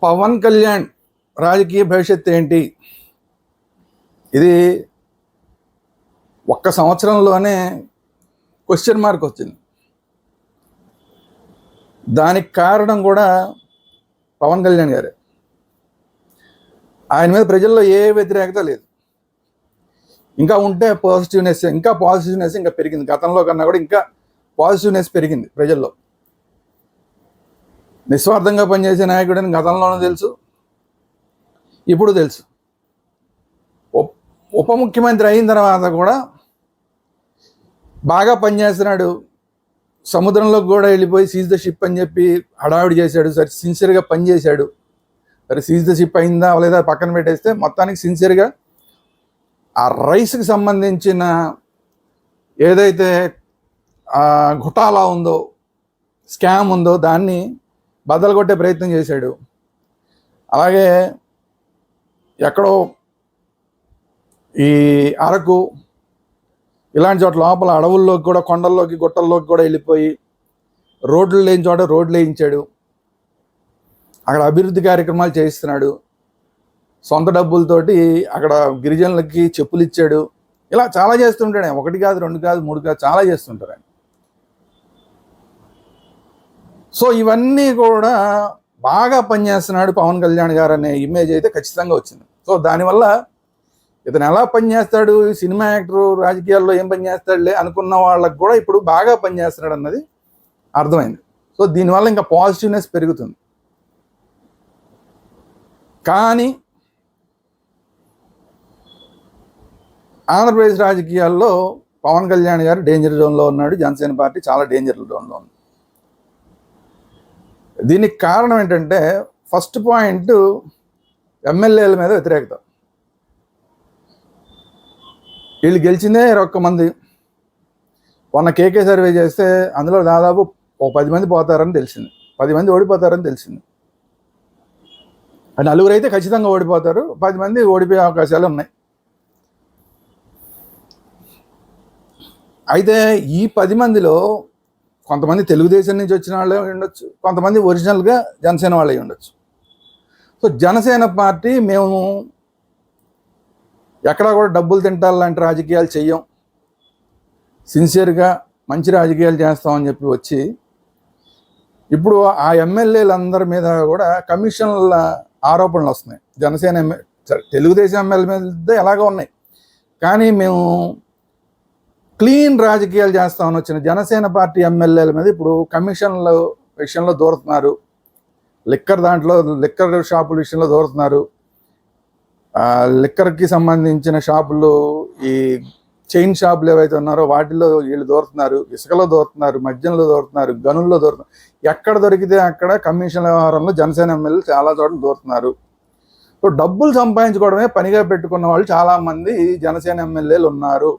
పవన్ కళ్యాణ్ రాజకీయ భవిష్యత్తు ఏంటి? ఇది ఒక్క సంవత్సరంలోనే క్వశ్చన్ మార్క్ వచ్చింది. దానికి కారణం కూడా పవన్ కళ్యాణ్ గారే. ఆయన మీద ప్రజల్లో ఏ వ్యతిరేకత లేదు. ఇంకా ఉంటే పాజిటివ్నెస్ ఇంకా పెరిగింది. గతంలో కన్నా కూడా ఇంకా పాజిటివ్నెస్ పెరిగింది ప్రజల్లో. నిస్వార్థంగా పనిచేసే నాయకుడని గతంలోనూ తెలుసు, ఇప్పుడు తెలుసు. ఉప ముఖ్యమంత్రి అయిన తర్వాత కూడా బాగా పనిచేస్తున్నాడు. సముద్రంలోకి కూడా వెళ్ళిపోయి సీజ్ ద షిప్ అని చెప్పి హడావిడి చేశాడు. సరే సిన్సియర్గా పనిచేశాడు. సరే సీజ్ ద షిప్ అయిందా లేదా పక్కన పెట్టేస్తే మొత్తానికి సిన్సియర్గా ఆ రైస్కి సంబంధించిన ఏదైతే ఘుటాలా ఉందో, స్కామ్ ఉందో దాన్ని బద్దలు కొట్టే ప్రయత్నం చేశాడు. అలాగే ఎక్కడో ఈ అరకు ఇలాంటి చోట్ల లోపల అడవుల్లోకి కూడా, కొండల్లోకి గుట్టల్లోకి కూడా వెళ్ళిపోయి రోడ్లు లేని చోట రోడ్లు వేయించాడు. అక్కడ అభివృద్ధి కార్యక్రమాలు చేయిస్తున్నాడు. సొంత డబ్బులతోటి అక్కడ గిరిజనులకి చెప్పులు ఇచ్చాడు. ఇలా చాలా చేస్తుంటాడు ఆయన. 1 కాదు, 2 కాదు, 3 కాదు, చాలా చేస్తుంటారు ఆయన. సో ఇవన్నీ కూడా బాగా పనిచేస్తున్నాడు పవన్ కళ్యాణ్ గారు అనే ఇమేజ్ అయితే ఖచ్చితంగా వచ్చింది. సో దానివల్ల ఇతను ఎలా పనిచేస్తాడు, సినిమా యాక్టరు, రాజకీయాల్లో ఏం పనిచేస్తాడులే అనుకున్న వాళ్ళకు కూడా ఇప్పుడు బాగా పనిచేస్తున్నాడు అన్నది అర్థమైంది. సో దీనివల్ల ఇంకా పాజిటివ్నెస్ పెరుగుతుంది. కానీ ఆంధ్రప్రదేశ్ రాజకీయాల్లో పవన్ కళ్యాణ్ గారు డేంజర్ జోన్లో ఉన్నాడు. జనసేన పార్టీ చాలా డేంజర్ జోన్లో ఉంది. దీనికి కారణం ఏంటంటే, ఫస్ట్ పాయింట్ ఎమ్మెల్యేల మీద వ్యతిరేకత. వీళ్ళు గెలిచిందే 21 మంది. మొన్న కేకే సర్వే చేస్తే అందులో దాదాపు 10 మంది పోతారని తెలిసింది, 10 మంది ఓడిపోతారని తెలిసింది. 4 అయితే ఖచ్చితంగా ఓడిపోతారు, 10 మంది ఓడిపోయే అవకాశాలు ఉన్నాయి. అయితే ఈ 10 మందిలో కొంతమంది తెలుగుదేశం నుంచి వచ్చిన వాళ్ళే ఉండొచ్చు, కొంతమంది ఒరిజినల్గా జనసేన వాళ్ళే ఉండొచ్చు. సో జనసేన పార్టీ మేము ఎక్కడా కూడా డబ్బులు తింటాలంటే రాజకీయాలు చెయ్యం, సిన్సియర్గా మంచి రాజకీయాలు చేస్తామని చెప్పి వచ్చి ఇప్పుడు ఆ ఎమ్మెల్యేలందరి మీద కూడా కమిషన్ల ఆరోపణలు వస్తున్నాయి. జనసేన తెలుగుదేశం ఎమ్మెల్యే మీద ఎలాగో ఉన్నాయి, కానీ మేము క్లీన్ రాజకీయాలు చేస్తామని వచ్చిన జనసేన పార్టీ ఎమ్మెల్యేల మీద ఇప్పుడు కమిషన్ల విషయంలో దూరుతున్నారు. లిక్కర్ షాపుల విషయంలో దూరుతున్నారు. లిక్కర్కి సంబంధించిన షాపులు, ఈ చైన్ షాపులు ఏవైతే ఉన్నారో వాటిల్లో వీళ్ళు దూరుతున్నారు. ఇసుకలో దూరుతున్నారు, మద్యంలో దూరుతున్నారు, గనుల్లో దూరుతున్నారు. ఎక్కడ దొరికితే అక్కడ కమిషన్ల వ్యవహారంలో జనసేన ఎమ్మెల్యేలు చాలా చోట్ల దూరుతున్నారు. సో డబ్బులు సంపాదించుకోవడమే పనిగా పెట్టుకున్న వాళ్ళు చాలామంది జనసేన ఎమ్మెల్యేలు ఉన్నారు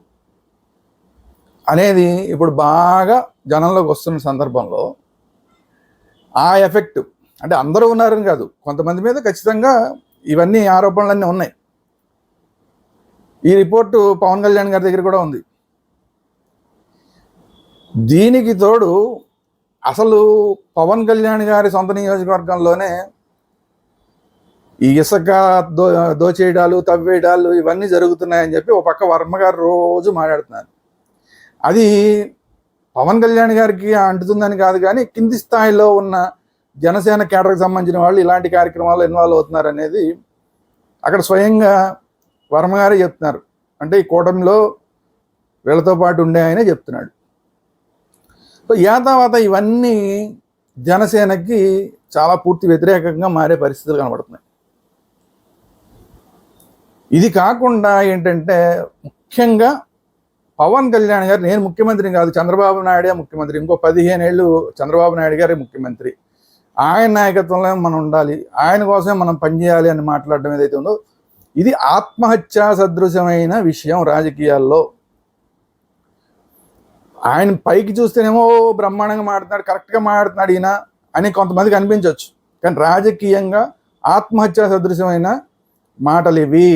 అనేది ఇప్పుడు బాగా జనంలోకి వస్తున్న సందర్భంలో ఆ ఎఫెక్ట్, అంటే అందరూ ఉన్నారని కాదు, కొంతమంది మీద ఖచ్చితంగా ఇవన్నీ ఆరోపణలన్నీ ఉన్నాయి. ఈ రిపోర్టు పవన్ కళ్యాణ్ గారి దగ్గర కూడా ఉంది. దీనికి తోడు అసలు పవన్ కళ్యాణ్ గారి సొంత నియోజకవర్గంలోనే ఈ ఇసుక దోచేయడాలు, తవ్వేయడాలు ఇవన్నీ జరుగుతున్నాయని చెప్పి ఒక పక్క వర్మ గారు రోజు మాట్లాడుతున్నారు. అది పవన్ కళ్యాణ్ గారికి అంటుతుందని కాదు, కానీ కింది స్థాయిలో ఉన్న జనసేన కేడర్కి సంబంధించిన వాళ్ళు ఇలాంటి కార్యక్రమాల్లో ఇన్వాల్వ్ అవుతున్నారు అనేది అక్కడ స్వయంగా వర్మ గారే చెప్తున్నారు. అంటే ఈ కూటమిలో వీళ్ళతో పాటు ఉండే ఆయనే చెప్తున్నాడు. సో యాతావాత ఇవన్నీ జనసేనకి చాలా పూర్తి వ్యతిరేకంగా మారే పరిస్థితులు కనబడుతున్నాయి. ఇది కాకుండా ఏంటంటే, ముఖ్యంగా పవన్ కళ్యాణ్ గారు, నేను ముఖ్యమంత్రిని కాదు, చంద్రబాబు నాయుడే ముఖ్యమంత్రి, ఇంకో 15 ఏళ్ళు చంద్రబాబు నాయుడు గారే ముఖ్యమంత్రి, ఆయన నాయకత్వంలో మనం ఉండాలి, ఆయన కోసమే మనం పనిచేయాలి అని మాట్లాడడం ఏదైతే ఉందో ఇది ఆత్మహత్యా సదృశమైన విషయం రాజకీయాల్లో. ఆయన పైకి చూస్తేనేమో బ్రహ్మాండంగా మాట్లాడుతున్నాడు, కరెక్ట్గా మాట్లాడుతున్నాడు ఈయన అని కొంతమందికి అనిపించవచ్చు, కానీ రాజకీయంగా ఆత్మహత్యా సదృశమైన మాటలు ఇవి.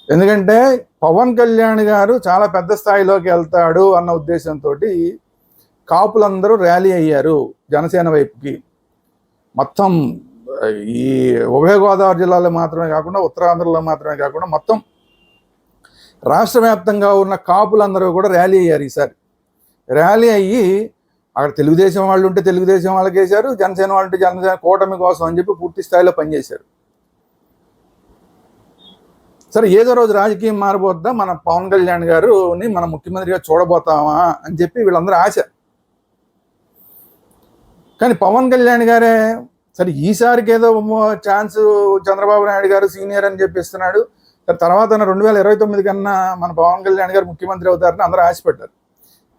ఎందుకంటే పవన్ కళ్యాణ్ గారు చాలా పెద్ద స్థాయిలోకి వెళ్తాడు అన్న ఉద్దేశంతో కాపులందరూ ర్యాలీ అయ్యారు జనసేన వైపుకి. మొత్తం ఈ ఉభయ గోదావరి జిల్లాలో మాత్రమే కాకుండా ఉత్తరాంధ్రలో మాత్రమే కాకుండా మొత్తం రాష్ట్ర వ్యాప్తంగా ఉన్న కాపులందరూ కూడా ర్యాలీ అయ్యారు. ఈసారి ర్యాలీ అయ్యి అక్కడ తెలుగుదేశం వాళ్ళు ఉంటే తెలుగుదేశం వాళ్ళకి వేశారు, జనసేన వాళ్ళు ఉంటే జనసేన కూటమి కోసం అని చెప్పి పూర్తి స్థాయిలో పనిచేశారు. సరే ఏదో రోజు రాజకీయం మారిపోద్దా, మన పవన్ కళ్యాణ్ గారుని మన ముఖ్యమంత్రిగా చూడబోతామా అని చెప్పి వీళ్ళందరూ ఆశ. కానీ పవన్ కళ్యాణ్ గారే సరే ఈసారికి ఏదో ఛాన్స్ చంద్రబాబు నాయుడు గారు సీనియర్ అని చెప్పిస్తున్నాడు, తర్వాత 2029 కన్నా మన పవన్ కళ్యాణ్ గారు ముఖ్యమంత్రి అవుతారని అందరూ ఆశపడ్డారు.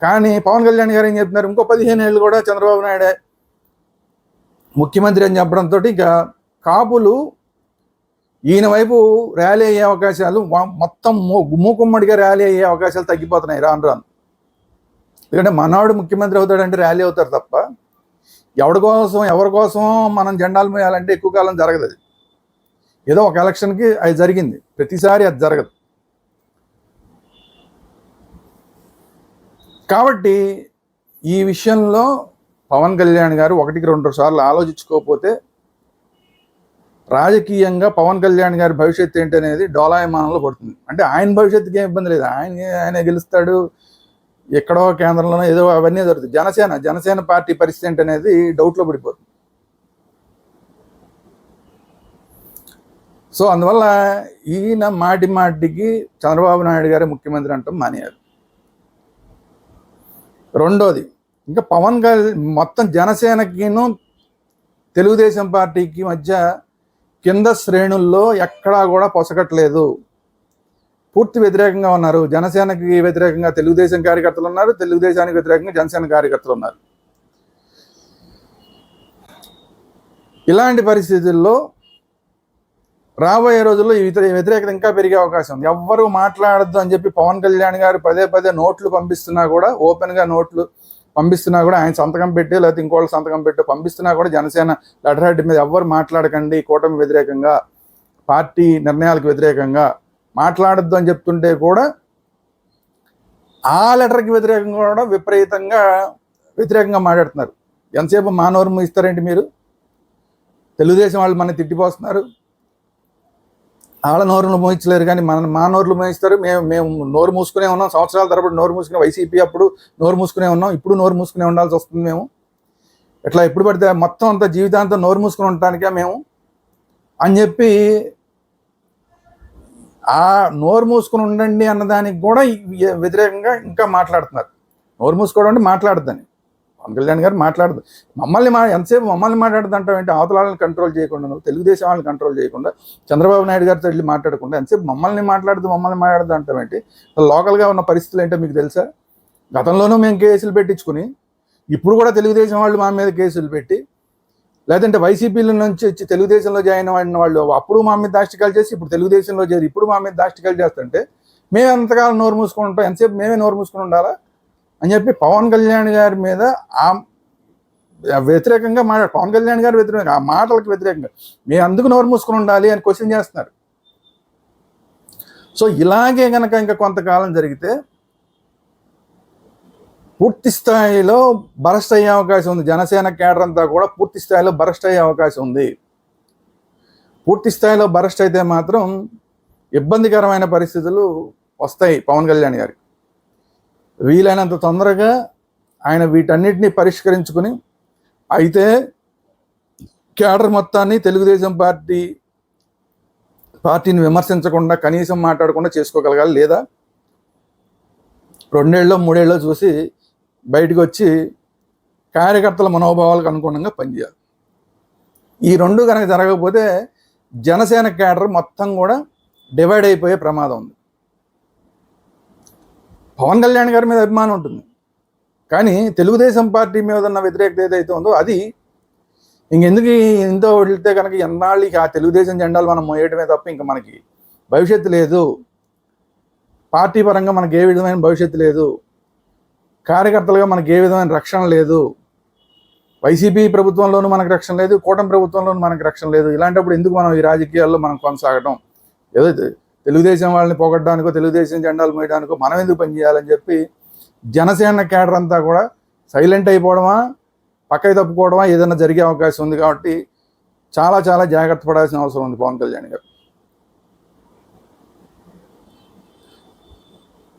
కానీ పవన్ కళ్యాణ్ గారు ఏం చెప్తున్నారు, ఇంకో 15 ఏళ్ళు కూడా చంద్రబాబు నాయుడే ముఖ్యమంత్రి అని చెప్పడంతో ఇక కాపులు ఈయన వైపు ర్యాలీ అయ్యే అవకాశాలు మొత్తం మూకుమ్మడిగా ర్యాలీ అయ్యే అవకాశాలు తగ్గిపోతున్నాయి రాను రాను. ఎందుకంటే మనవాడు ముఖ్యమంత్రి అవుతాడంటే ర్యాలీ అవుతారు తప్ప ఎవరి కోసం మనం జెండాలు మోయాలంటే ఎక్కువ కాలం జరగదు. అది ఏదో ఒక ఎలక్షన్కి అది జరిగింది, ప్రతిసారి అది జరగదు. కాబట్టి ఈ విషయంలో పవన్ కళ్యాణ్ గారు 1-2 సార్లు ఆలోచించుకోకపోతే రాజకీయంగా పవన్ కళ్యాణ్ గారి భవిష్యత్తు ఏంటి అనేది డోలాయమానంలో పడుతుంది. అంటే ఆయన భవిష్యత్తుకి ఏం ఇబ్బంది లేదు, ఆయన గెలుస్తాడు, ఎక్కడో కేంద్రంలోనో ఏదో అవన్నీ జరుగుతుంది. జనసేన పార్టీ పరిస్థితి ఏంటి అనేది డౌట్లో పడిపోతుంది. సో అందువల్ల ఈయన మాటికి చంద్రబాబు నాయుడు గారే ముఖ్యమంత్రి అంటాం మానేయారు. రెండోది, ఇంకా మొత్తం జనసేనకిను తెలుగుదేశం పార్టీకి మధ్య కింద శ్రేణుల్లో ఎక్కడా కూడా పొసగట్లేదు, పూర్తి వ్యతిరేకంగా ఉన్నారు. జనసేనకి వ్యతిరేకంగా తెలుగుదేశం కార్యకర్తలు ఉన్నారు, తెలుగుదేశానికి వ్యతిరేకంగా జనసేన కార్యకర్తలు ఉన్నారు. ఇలాంటి పరిస్థితుల్లో రాబోయే రోజుల్లో ఈ వ్యతిరేకత ఇంకా పెరిగే అవకాశం ఉంది. ఎవ్వరూ మాట్లాడద్దు అని చెప్పి పవన్ కళ్యాణ్ గారు పదే నోట్లు పంపిస్తున్నా కూడా, ఓపెన్గా నోట్లు పంపిస్తున్నా కూడా, ఆయన సంతకం పెట్టి లేకపోతే ఇంకోళ్ళు సంతకం పెట్టి పంపిస్తున్నా కూడా జనసేన లెటర్ హెడ్ మీద ఎవ్వరు మాట్లాడకండి, కూటమి వ్యతిరేకంగా, పార్టీ నిర్ణయాలకు వ్యతిరేకంగా మాట్లాడద్దు అని చెప్తుంటే కూడా ఆ లెటర్కి వ్యతిరేకంగా కూడా వ్యతిరేకంగా మాట్లాడుతున్నారు. ఎంతసేపు మా నోరు మూయిస్తారేంటి మీరు? తెలుగుదేశం వాళ్ళు మన తిట్టిపోస్తున్నారు, వాళ్ళ నోరులు మోయించలేరు కానీ మా నోరులు మోయిస్తారు. మేము నోరు మూసుకునే ఉన్నాం, సంవత్సరాల తరబడి నోరు మూసుకునే, వైసీపీ అప్పుడు నోరు మూసుకునే ఉన్నాం, ఇప్పుడు నోరు మూసుకునే ఉండాల్సి వస్తుంది. మేము ఇట్లా ఎప్పుడు పడితే మొత్తం అంతా జీవితాంతం నోరు మూసుకుని ఉండటానికే మేము అని చెప్పి ఆ నోరు మూసుకుని ఉండండి అన్నదానికి కూడా వ్యతిరేకంగా ఇంకా మాట్లాడుతున్నారు. నోరు మూసుకోవడం అంటే మాట్లాడద్దని పవన్ కళ్యాణ్ గారు మాట్లాడదు. ఎంతసేపు మమ్మల్ని మాట్లాడదంటాం ఏంటి? అవతల వాళ్ళని కంట్రోల్ చేయకుండా, తెలుగుదేశం వాళ్ళని కంట్రోల్ చేయకుండా, చంద్రబాబు నాయుడు గారితో వెళ్ళి మాట్లాడకుండా ఎంతసేపు మమ్మల్ని మాట్లాడదు అంటాం ఏంటి? లోకల్గా ఉన్న పరిస్థితులు ఏంటో మీకు తెలుసా? గతంలోనూ మేము కేసులు పెట్టించుకుని, ఇప్పుడు కూడా తెలుగుదేశం వాళ్ళు మా మీద కేసులు పెట్టి, లేదంటే వైసీపీల నుంచి వచ్చి తెలుగుదేశంలో జాయిన్ అయిన వాళ్ళు అప్పుడు మా మీద దాష్టికాలు చేసి ఇప్పుడు తెలుగుదేశంలో చేరి ఇప్పుడు మా మీద దాష్టికాలు చేస్తుంటే మేము ఎంతకాలం నోరు మూసుకొని ఉంటాం? ఎంతసేపు మేమే నోరు మూసుకొని ఉండాలా అని చెప్పి పవన్ కళ్యాణ్ గారి మీద వ్యతిరేకంగా పవన్ కళ్యాణ్ గారి వ్యతిరేకంగా, ఆ మాటలకు వ్యతిరేకంగా మేము అందుకు నోరు మూసుకొని ఉండాలి అని క్వశ్చన్ చేస్తున్నారు. సో ఇలాగే కనుక ఇంకా కొంతకాలం జరిగితే పూర్తి స్థాయిలో బరస్ట్ అయ్యే అవకాశం ఉంది. జనసేన కేడర్ అంతా కూడా పూర్తి స్థాయిలో బరస్ట్ అయ్యే అవకాశం ఉంది. పూర్తి స్థాయిలో బరస్ట్ అయితే మాత్రం ఇబ్బందికరమైన పరిస్థితులు వస్తాయి పవన్ కళ్యాణ్ గారికి. వీలైనంత తొందరగా ఆయన వీటన్నిటిని పరిష్కరించుకుని అయితే కేడర్ మొత్తాన్ని తెలుగుదేశం పార్టీని విమర్శించకుండా, కనీసం మాట్లాడకుండా చేసుకోగలగాలి. లేదా 2 ఏళ్ళో 3 ఏళ్ళో చూసి బయటకు వచ్చి కార్యకర్తల మనోభావాలకు అనుగుణంగా పనిచేయాలి. ఈ రెండు కనుక జరగకపోతే జనసేన కేడర్ మొత్తం కూడా డివైడ్ అయిపోయే ప్రమాదం ఉంది. పవన్ కళ్యాణ్ గారి మీద అభిమానం ఉంటుంది, కానీ తెలుగుదేశం పార్టీ మీద ఉన్న వ్యతిరేకత ఏదైతే ఉందో అది ఇంకెందుకు ఎంతో వెళ్తే కనుక ఎన్నాళ్ళకి ఆ తెలుగుదేశం జెండాలు మనం మోయడమే తప్ప ఇంకా మనకి భవిష్యత్తు లేదు. పార్టీ పరంగా మనకి ఏ విధమైన భవిష్యత్తు లేదు, కార్యకర్తలుగా మనకి ఏ విధమైన రక్షణ లేదు, వైసీపీ ప్రభుత్వంలోనూ మనకు రక్షణ లేదు, కూటమి ప్రభుత్వంలోనూ మనకు రక్షణ లేదు. ఇలాంటప్పుడు ఎందుకు మనం ఈ రాజకీయాల్లో మనం కొనసాగడం? ఏదో తెలుగుదేశం వాళ్ళని పోగొట్టడానికో, తెలుగుదేశం జెండాలు మోయడానికో మనం ఎందుకు పనిచేయాలని చెప్పి జనసేన కేడర్ అంతా కూడా సైలెంట్ అయిపోవడమా, పక్కకి తప్పుకోవడమా ఏదైనా జరిగే అవకాశం ఉంది. కాబట్టి చాలా చాలా జాగ్రత్త పడాల్సిన అవసరం ఉంది పవన్ కళ్యాణ్ గారు.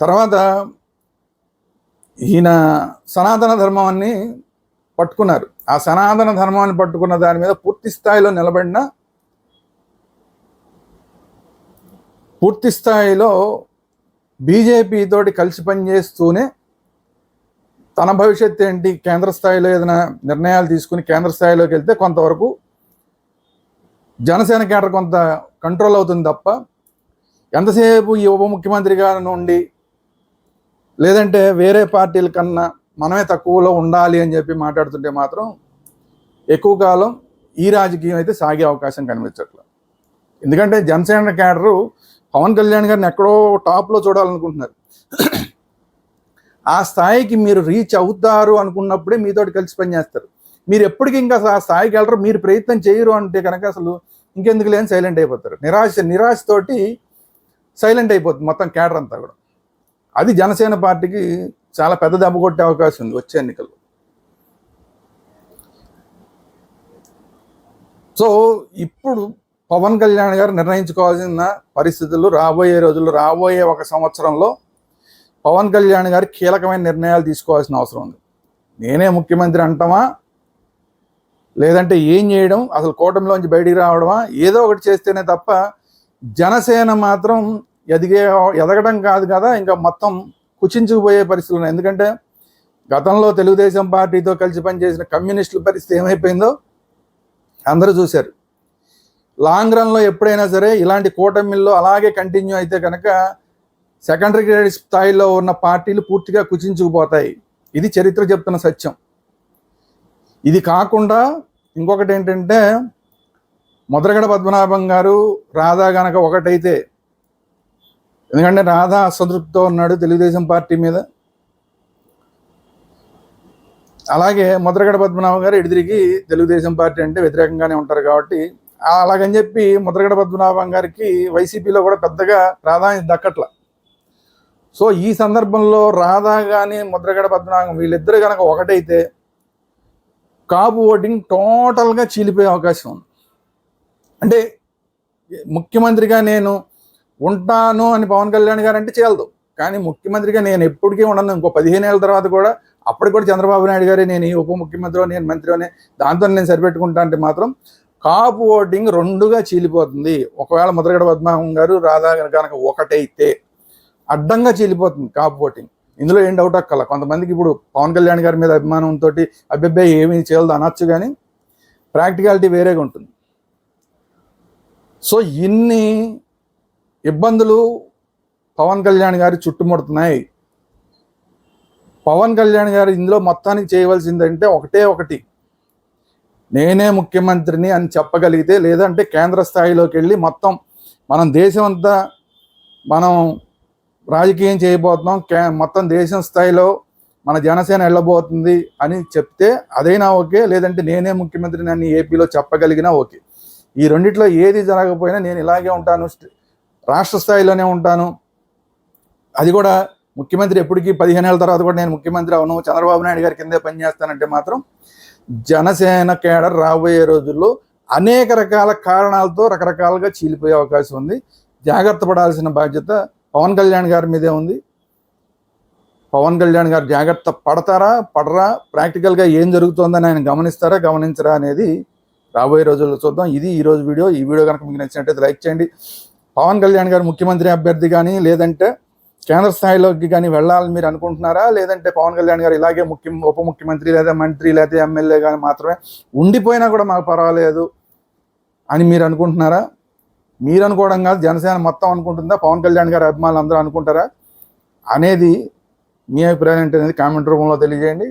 తర్వాత ఈయన సనాతన ధర్మాన్ని పట్టుకున్నారు. ఆ సనాతన ధర్మాన్ని పట్టుకున్న దాని మీద పూర్తి స్థాయిలో బీజేపీ తోటి కలిసి పనిచేస్తూనే తన భవిష్యత్తు ఏంటి, కేంద్ర స్థాయిలో ఏదైనా నిర్ణయాలు తీసుకుని కేంద్ర స్థాయిలోకి వెళ్తే కొంతవరకు జనసేన కేడర్ కొంత కంట్రోల్ అవుతుంది తప్ప, ఎంతసేపు ఈ ఉప ముఖ్యమంత్రిగా నుండి లేదంటే వేరే పార్టీల కన్నా మనమే తక్కువలో ఉండాలి అని చెప్పి మాట్లాడుతుంటే మాత్రం ఎక్కువ కాలం ఈ రాజకీయం అయితే సాగే అవకాశం కనిపించట్లేదు. ఎందుకంటే జనసేన కేడరు పవన్ కళ్యాణ్ గారిని ఎక్కడో టాప్లో చూడాలనుకుంటున్నారు. ఆ స్థాయికి మీరు రీచ్ అవుతారు అనుకున్నప్పుడే మీతోటి కలిసి పనిచేస్తారు. మీరు ఎప్పటికీ ఇంకా ఆ స్థాయికి వెళ్ళరు, మీరు ప్రయత్నం చేయరు అంటే కనుక అసలు ఇంకెందుకు లేని సైలెంట్ అయిపోతారు. నిరాశతోటి సైలెంట్ అయిపోతుంది మొత్తం కేడర్ అంతా కూడా. అది జనసేన పార్టీకి చాలా పెద్ద దెబ్బ కొట్టే అవకాశం ఉంది వచ్చే ఎన్నికల్లో. సో ఇప్పుడు పవన్ కళ్యాణ్ గారు నిర్ణయించుకోవాల్సిన పరిస్థితులు రాబోయే రోజుల్లో, రాబోయే 1 సంవత్సరంలో పవన్ కళ్యాణ్ గారు కీలకమైన నిర్ణయాలు తీసుకోవాల్సిన అవసరం ఉంది. నేనే ముఖ్యమంత్రి అంటామా, లేదంటే ఏం చేయడం, అసలు కూటమిలోంచి బయటికి రావడమా, ఏదో ఒకటి చేస్తేనే తప్ప జనసేన మాత్రం ఎదగడం కాదు కదా, ఇంకా మొత్తం కుచించుకుపోయే పరిస్థితులు ఉన్నాయి. ఎందుకంటే గతంలో తెలుగుదేశం పార్టీతో కలిసి పనిచేసిన కమ్యూనిస్టుల పరిస్థితి ఏమైపోయిందో అందరూ చూశారు. లాంగ్ రన్లో ఎప్పుడైనా సరే ఇలాంటి కూటమిల్లో అలాగే కంటిన్యూ అయితే కనుక సెకండరీ గ్రేడ్ స్థాయిలో ఉన్న పార్టీలు పూర్తిగా కుచించుకుపోతాయి. ఇది చరిత్ర చెప్తున్న సత్యం. ఇది కాకుండా ఇంకొకటి ఏంటంటే, ముద్రగడ పద్మనాభం గారు రాధా గనక ఒకటైతే, ఎందుకంటే రాధా అసంతృప్తితో ఉన్నాడు తెలుగుదేశం పార్టీ మీద, అలాగే ముద్రగడ పద్మనాభం గారు ఎడిదిరిగి తెలుగుదేశం పార్టీ అంటే వ్యతిరేకంగానే ఉంటారు కాబట్టి అలాగని చెప్పి ముద్రగడ పద్మనాభం గారికి వైసీపీలో కూడా పెద్దగా ప్రాధాన్యత దక్కట్ల. సో ఈ సందర్భంలో రాధా కానీ ముద్రగడ పద్మనాభం వీళ్ళిద్దరు కనుక ఒకటైతే కాపు ఓటింగ్ టోటల్గా చీలిపోయే అవకాశం ఉంది. అంటే ముఖ్యమంత్రిగా నేను ఉంటాను అని పవన్ కళ్యాణ్ గారు అంటే చేయలదు, కానీ ముఖ్యమంత్రిగా నేను ఎప్పటికీ ఉండను, ఇంకో 15 ఏళ్ళ తర్వాత కూడా అప్పటికి కూడా చంద్రబాబు నాయుడు గారే నేను ఈ ఉప ముఖ్యమంత్రి, నేను మంత్రి అనే దాంతో నేను సరిపెట్టుకుంటా అంటే మాత్రం కాపు ఓటింగ్ 2గా చీలిపోతుంది. ఒకవేళ ముద్రగడ పద్మనాభం గారు రాధా కనుక ఒకటైతే అడ్డంగా చీలిపోతుంది కాపు ఓటింగ్. ఇందులో ఏం డౌట్ అక్కల. కొంతమందికి ఇప్పుడు పవన్ కళ్యాణ్ గారి మీద అభిమానంతో అబ్బాయి ఏమీ చేయలేదు అనొచ్చు, కానీ ప్రాక్టికాలిటీ వేరేగా ఉంటుంది. సో ఇన్ని ఇబ్బందులు పవన్ కళ్యాణ్ గారి చుట్టుముడుతున్నాయి. పవన్ కళ్యాణ్ గారు ఇందులో మొత్తానికి చేయవలసిందంటే ఒకటి, నేనే ముఖ్యమంత్రిని అని చెప్పగలిగితే, లేదంటే కేంద్ర స్థాయిలోకి వెళ్ళి మొత్తం మనం దేశం అంతా మనం రాజకీయం చేయబోతున్నాం, మొత్తం దేశం స్థాయిలో మన జనసేన వెళ్ళబోతుంది అని చెప్తే అదైనా ఓకే, లేదంటే నేనే ముఖ్యమంత్రిని అని ఏపీలో చెప్పగలిగినా ఓకే. ఈ రెండిట్లో ఏది జరగకపోయినా నేను ఇలాగే ఉంటాను, రాష్ట్ర స్థాయిలోనే ఉంటాను, అది కూడా ముఖ్యమంత్రి ఎప్పటికీ 15 ఏళ్ళ తర్వాత కూడా నేను ముఖ్యమంత్రి అవును, చంద్రబాబు నాయుడు గారి కిందే పనిచేస్తానంటే మాత్రం జనసేన కేడర్ రాబోయే రోజుల్లో అనేక రకాల కారణాలతో రకరకాలుగా చీలిపోయే అవకాశం ఉంది. జాగ్రత్త పడాల్సిన బాధ్యత పవన్ కళ్యాణ్ గారి మీదే ఉంది. పవన్ కళ్యాణ్ గారు జాగ్రత్త పడతారా పడరా, ప్రాక్టికల్గా ఏం జరుగుతుందని ఆయన గమనిస్తారా గమనించరా అనేది రాబోయే రోజుల్లో చూద్దాం. ఇది ఈరోజు వీడియో. ఈ వీడియో కనుక మీకు నచ్చినట్టయితే లైక్ చేయండి. పవన్ కళ్యాణ్ గారు ముఖ్యమంత్రి అభ్యర్థి కానీ లేదంటే కేంద్ర స్థాయిలోకి కానీ వెళ్ళాలని మీరు అనుకుంటున్నారా, లేదంటే పవన్ కళ్యాణ్ గారు ఇలాగే ఉప ముఖ్యమంత్రి లేదా మంత్రి లేదా ఎమ్మెల్యే కానీ మాత్రమే ఉండిపోయినా కూడా మాకు పర్వాలేదు అని మీరు అనుకుంటున్నారా? మీరు అనుకోవడం కాదు, జనసేన మొత్తం అనుకుంటుందా, పవన్ కళ్యాణ్ గారి అభిమానులు అందరూ అనుకుంటారా అనేది మీ అభిప్రాయం ఏంటనేది కామెంట్ రూపంలో తెలియజేయండి.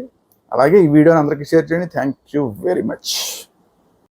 అలాగే ఈ వీడియోని అందరికీ షేర్ చేయండి. Thank you very much.